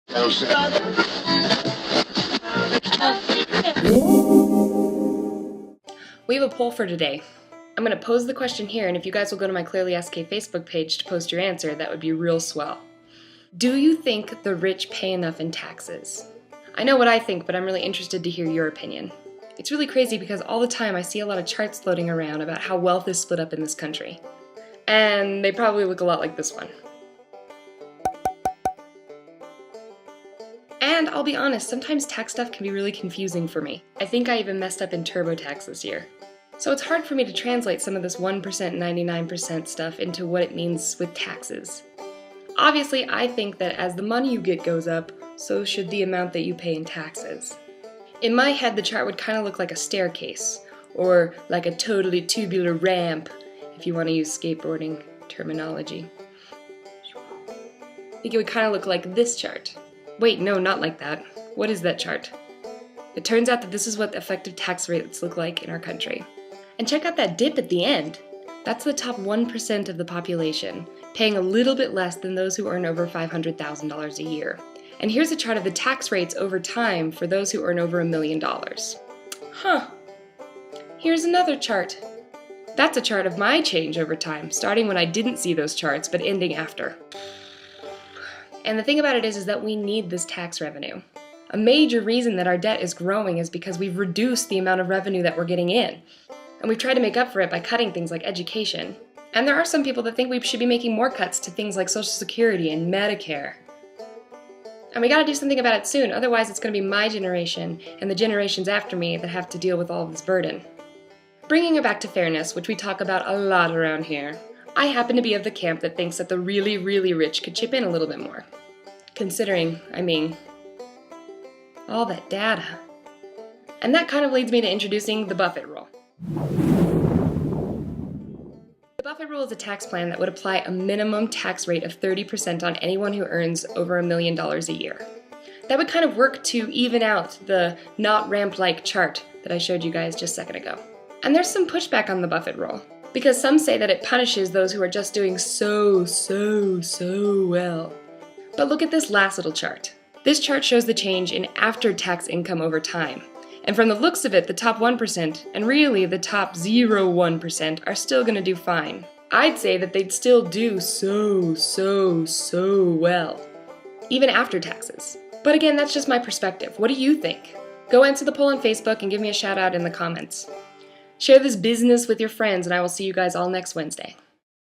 We have a poll for today. I'm going to pose the question here, and if you guys will go to my ClearlySK Facebook page to post your answer, that would be real swell. Do you think the rich pay enough in taxes? I know what I think, but I'm really interested to hear your opinion. It's really crazy because all the time I see a lot of charts floating around about how wealth is split up in this country. And they probably look a lot like this one. And I'll be honest, sometimes tax stuff can be really confusing for me. I think I even messed up in TurboTax this year. So it's hard for me to translate some of this 1%, 99% stuff into what it means with taxes. Obviously, I think that as the money you get goes up, so should the amount that you pay in taxes. In my head, the chart would kind of look like a staircase, or like a totally tubular ramp, if you want to use skateboarding terminology. I think it would kind of look like this chart. Wait, no, not like that. What is that chart? It turns out that this is what effective tax rates look like in our country. And check out that dip at the end. That's the top 1% of the population, paying a little bit less than those who earn over $500,000 a year. And here's a chart of the tax rates over time for those who earn over $1 million. Huh. Here's another chart. That's a chart of my change over time, starting when I didn't see those charts, but ending after. And the thing about it is that we need this tax revenue. A major reason that our debt is growing is because we've reduced the amount of revenue that we're getting in. And we've tried to make up for it by cutting things like education. And there are some people that think we should be making more cuts to things like Social Security and Medicare. And we gotta do something about it soon, otherwise it's gonna be my generation and the generations after me that have to deal with all of this burden. Bringing it back to fairness, which we talk about a lot around here, I happen to be of the camp that thinks that the really, really rich could chip in a little bit more. Considering, all that data. And that kind of leads me to introducing the Buffett Rule. The Buffett Rule is a tax plan that would apply a minimum tax rate of 30% on anyone who earns over $1 million a year. That would kind of work to even out the not ramp-like chart that I showed you guys just a second ago. And there's some pushback on the Buffett Rule, because some say that it punishes those who are just doing so well. But look at this last little chart. This chart shows the change in after-tax income over time. And from the looks of it, the top 1%, and really the top 0.01%, are still gonna do fine. I'd say that they'd still do so well, even after taxes. But again, that's just my perspective. What do you think? Go answer the poll on Facebook and give me a shout out in the comments. Share this business with your friends, and I will see you guys all next Wednesday.